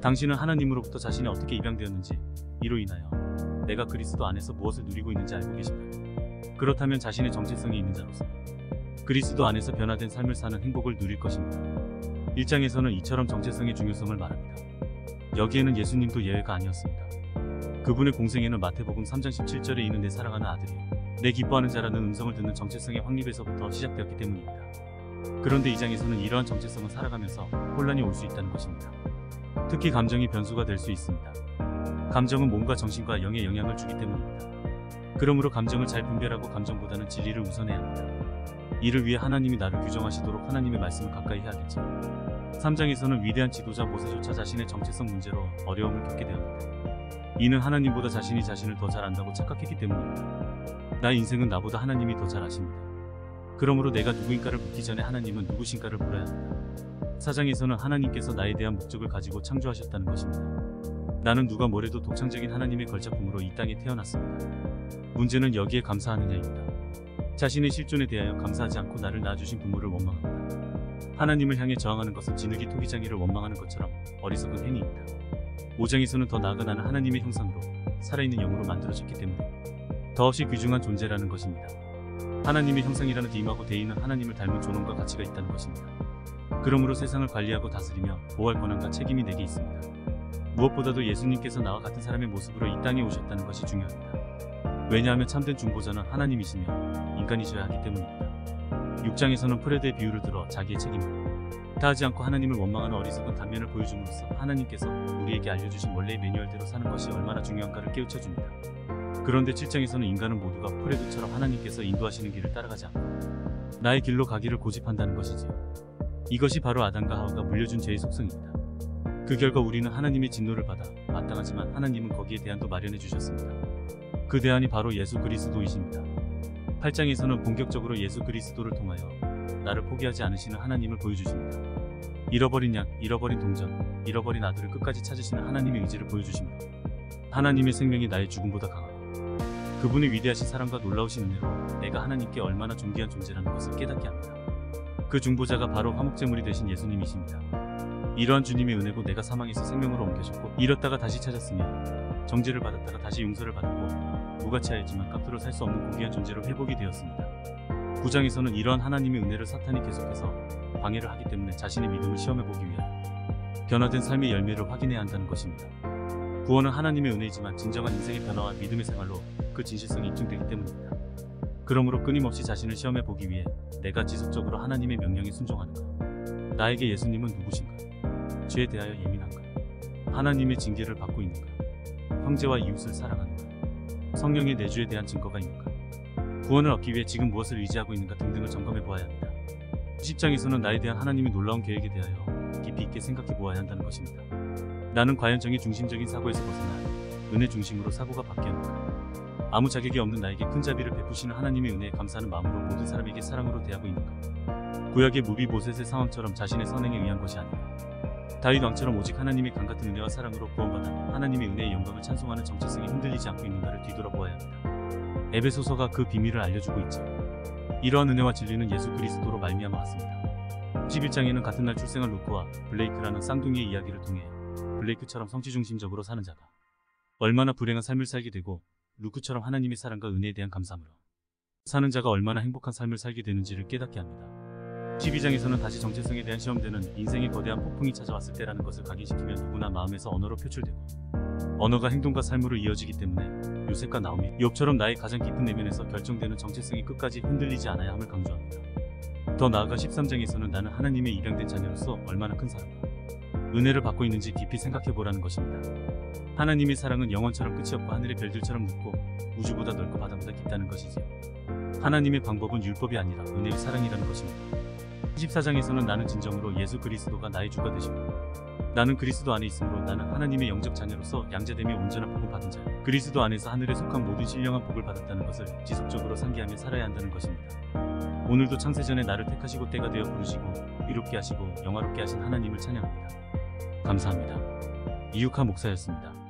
당신은 하나님으로부터 자신이 어떻게 입양되었는지, 이로 인하여 내가 그리스도 안에서 무엇을 누리고 있는지 알고 계신가요? 그렇다면 자신의 정체성이 있는 자로서 그리스도 안에서 변화된 삶을 사는 행복을 누릴 것입니다. 1장에서는 이처럼 정체성의 중요성을 말합니다. 여기에는 예수님도 예외가 아니었습니다. 그분의 공생애는 마태복음 3장 17절에 이는 내 사랑하는 아들이요 내 기뻐하는 자라는 음성을 듣는 정체성의 확립에서부터 시작되었기 때문입니다. 그런데 2장에서는 이러한 정체성은 살아가면서 혼란이 올 수 있다는 것입니다. 특히 감정이 변수가 될 수 있습니다. 감정은 몸과 정신과 영에 영향을 주기 때문입니다. 그러므로 감정을 잘 분별하고 감정보다는 진리를 우선해야 합니다. 이를 위해 하나님이 나를 규정하시도록 하나님의 말씀을 가까이 해야겠죠. 3장에서는 위대한 지도자 모세조차 자신의 정체성 문제로 어려움을 겪게 되었는데 이는 하나님보다 자신이 자신을 더 잘 안다고 착각했기 때문입니다. 나의 인생은 나보다 하나님이 더 잘 아십니다. 그러므로 내가 누구인가를 묻기 전에 하나님은 누구신가를 물어야 합니다. 4장에서는 하나님께서 나에 대한 목적을 가지고 창조하셨다는 것입니다. 나는 누가 뭐래도 독창적인 하나님의 걸작품으로 이 땅에 태어났습니다. 문제는 여기에 감사하느냐입니다. 자신의 실존에 대하여 감사하지 않고 나를 낳아주신 부모를 원망합니다. 하나님을 향해 저항하는 것은 진흙이 토기장이를 원망하는 것처럼 어리석은 행위입니다. 5장에서는 더 나아가 나는 하나님의 형상으로 살아있는 영으로 만들어졌기 때문에 더없이 귀중한 존재라는 것입니다. 하나님의 형상이라는 뒷임하고 대의는 하나님을 닮은 존엄과 가치가 있다는 것입니다. 그러므로 세상을 관리하고 다스리며 보호할 권한과 책임이 내게 있습니다. 무엇보다도 예수님께서 나와 같은 사람의 모습으로 이 땅에 오셨다는 것이 중요합니다. 왜냐하면 참된 중보자는 하나님이시며 인간이셔야 하기 때문입니다. 6장에서는 프레드의 비유를 들어 자기의 책임을 다하지 않고 하나님을 원망하는 어리석은 단면을 보여줌으로써 하나님께서 우리에게 알려주신 원래의 매뉴얼대로 사는 것이 얼마나 중요한가를 깨우쳐줍니다. 그런데 7장에서는 인간은 모두가 프레드처럼 하나님께서 인도하시는 길을 따라가지 않고 나의 길로 가기를 고집한다는 것이지요. 이것이 바로 아담과 하와가 물려준 죄의 속성입니다. 그 결과 우리는 하나님의 진노를 받아 마땅하지만 하나님은 거기에 대안도 마련해 주셨습니다. 그 대안이 바로 예수 그리스도이십니다. 8장에서는 본격적으로 예수 그리스도를 통하여 나를 포기하지 않으시는 하나님을 보여주십니다. 잃어버린 양, 잃어버린 동전, 잃어버린 아들을 끝까지 찾으시는 하나님의 의지를 보여주십니다. 하나님의 생명이 나의 죽음보다 강하고 그분의 위대하신 사랑과 놀라우신 은혜로 내가 하나님께 얼마나 존귀한 존재라는 것을 깨닫게 합니다. 그 중보자가 바로 화목제물이 되신 예수님이십니다. 이러한 주님의 은혜고 내가 사망에서 생명으로 옮겨졌고 잃었다가 다시 찾았으며 정죄를 받았다가 다시 용서를 받았고 무가치하였지만 값으로 살 수 없는 고귀한 존재로 회복이 되었습니다. 9장에서는 이러한 하나님의 은혜를 사탄이 계속해서 방해를 하기 때문에 자신의 믿음을 시험해보기 위하여 변화된 삶의 열매를 확인해야 한다는 것입니다. 구원은 하나님의 은혜이지만 진정한 인생의 변화와 믿음의 생활로 그 진실성이 입증되기 때문입니다. 그러므로 끊임없이 자신을 시험해보기 위해 내가 지속적으로 하나님의 명령에 순종하는가? 나에게 예수님은 누구신가? 죄에 대하여 예민한가? 하나님의 징계를 받고 있는가? 형제와 이웃을 사랑하는가? 성령의 내주에 대한 증거가 있는가? 구원을 얻기 위해 지금 무엇을 의지하고 있는가 등등을 점검해 보아야 합니다. 10장에서는 나에 대한 하나님의 놀라운 계획에 대하여 깊이 있게 생각해 보아야 한다는 것입니다. 나는 과연 정의 중심적인 사고에서 벗어나 은혜 중심으로 사고가 바뀌었는가? 아무 자격이 없는 나에게 큰 자비를 베푸시는 하나님의 은혜에 감사하는 마음으로 모든 사람에게 사랑으로 대하고 있는가? 구약의 무비보셋의 상황처럼 자신의 선행에 의한 것이 아니라 다윗 왕처럼 오직 하나님의 강같은 은혜와 사랑으로 구원받아 하나님의 은혜의 영광을 찬송하는 정체성이 흔들리지 않고 있는가를 뒤돌아보아야 합니다. 에베소서가 그 비밀을 알려주고 있죠. 이러한 은혜와 진리는 예수 그리스도로 말미암아 왔습니다. 11장에는 같은 날 출생한 루크와 블레이크라는 쌍둥이의 이야기를 통해 블레이크처럼 성취중심적으로 사는 자가 얼마나 불행한 삶을 살게 되고 루크처럼 하나님의 사랑과 은혜에 대한 감사함으로 사는 자가 얼마나 행복한 삶을 살게 되는지를 깨닫게 합니다. 12장에서는 다시 정체성에 대한 시험되는 인생의 거대한 폭풍이 찾아왔을 때라는 것을 각인시키며 누구나 마음에서 언어로 표출되고 언어가 행동과 삶으로 이어지기 때문에 요셉과 나오미, 욥처럼 나의 가장 깊은 내면에서 결정되는 정체성이 끝까지 흔들리지 않아야 함을 강조합니다. 더 나아가 13장에서는 나는 하나님의 입양된 자녀로서 얼마나 큰 사랑과 은혜를 받고 있는지 깊이 생각해보라는 것입니다. 하나님의 사랑은 영원처럼 끝이 없고 하늘의 별들처럼 높고 우주보다 넓고 바다보다 깊다는 것이지요. 하나님의 방법은 율법이 아니라 은혜의 사랑이라는 것입니다. 14장에서는 나는 진정으로 예수 그리스도가 나의 주가 되시고 나는 그리스도 안에 있으므로 나는 하나님의 영적 자녀로서 양자되며 온전한 복을 받은 자요 그리스도 안에서 하늘에 속한 모든 신령한 복을 받았다는 것을 지속적으로 상기하며 살아야 한다는 것입니다. 오늘도 창세전에 나를 택하시고 때가 되어 부르시고 이롭게 하시고 영화롭게 하신 하나님을 찬양합니다. 감사합니다. 이육하 목사였습니다.